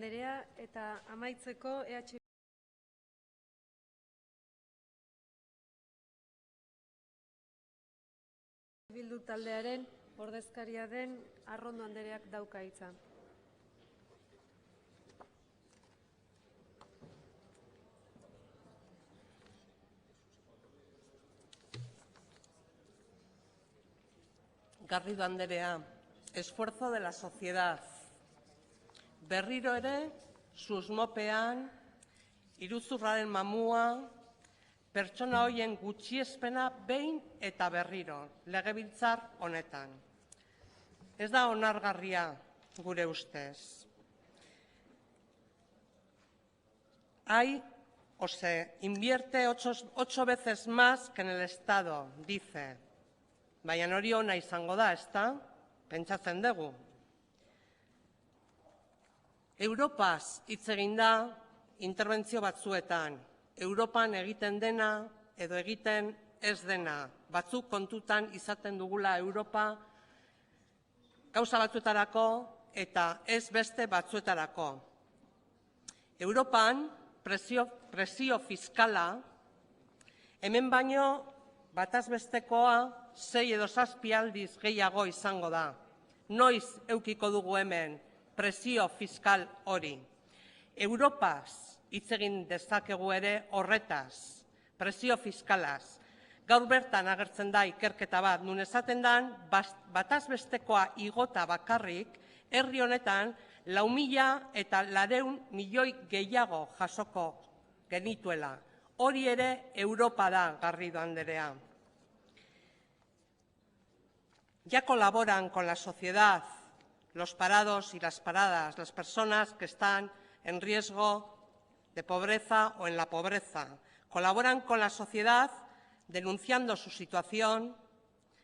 Anderea eta amaitzeko EH Bildu taldearen ordezkaria den Arrondo Andereak dauka hitza. Garrido Anderea, esfuerzo de la sociedad. Berriro ere, susmopean, iruzurraren mamua, pertsona hoien gutxiespena behin eta berriro, legebiltzar honetan. Ez da onargarria gure ustez. Se invierte 8 veces más que en el Estado, dice. Baina hori ona izango da, ezta? Pentsatzen dugu. Europaz hitz egin da interbentzio batzuetan. Europan egiten dena edo egiten ez dena. Batzuk kontutan izaten dugula Europa gauza batzuetarako eta ez beste batzuetarako. Europan presio fiskala hemen baino bataz bestekoa 6 edo 7 aldiz gehiago izango da. Noiz edukiko dugu hemen presio fiskal hori. Europaz hitz egin dezakegu ere horretaz, presio fiskalaz. Gaur bertan agertzen da ikerketa bat, nun esaten dan bataz bestekoa igota bakarrik, herri honetan 4.400 milioi gehiago jasoko genituela. Hori ere Europa da, Garrido Anderea. Ya colaboran con la sociedad los parados y las paradas, las personas que están en riesgo de pobreza o en la pobreza. Colaboran con la sociedad denunciando su situación,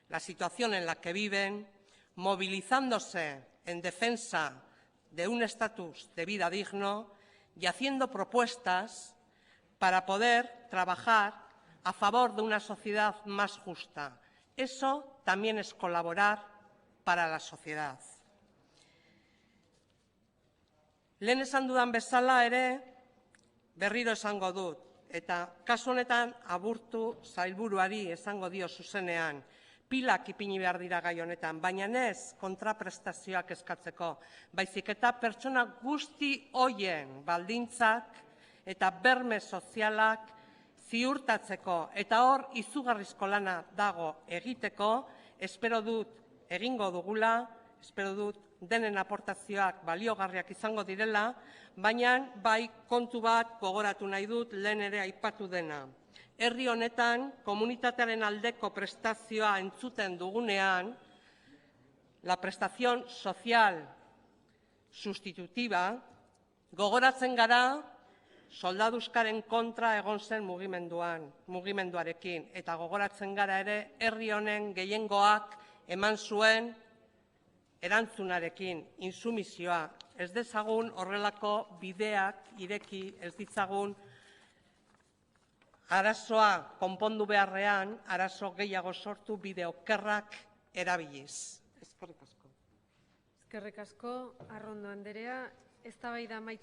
la situación en la que viven, movilizándose en defensa de un estatus de vida digno y haciendo propuestas para poder trabajar a favor de una sociedad más justa. Eso también es colaborar para la sociedad. Lehen esan dudan bezala ere, berriro esango dut, eta kasu honetan Aburto sailburuari esango dio zuzenean, pilak ipini behar dira gai honetan, baina ez kontraprestazioak eskatzeko, baizik eta pertsona guzti hoien baldintzak eta berme sozialak ziurtatzeko, eta hor izugarrizko lana dago egiteko, espero dut egingo dugula, espero dut denen aportazioak baliogarriak izango direla, baina bai kontu bat gogoratu nahi dut lehen ere aipatu dena. Herri honetan komunitatearen aldeko prestazioa entzuten dugunean, la prestación social sustitutiva, gogoratzen gara soldaduskaren kontra egon zen mugimenduarekin, eta gogoratzen gara ere herri honen gehiengoak eman zuen erantzunarekin, insumisioa. Ez dezagun horrelako bideak ireki, ez ditzagun arazoa konpondu beharrean, arazo gehiago sortu bide okerrak erabiliz. Eskerrik asko. Eskerrik asko, Arrondo Anderea. Eztabaida amaitu.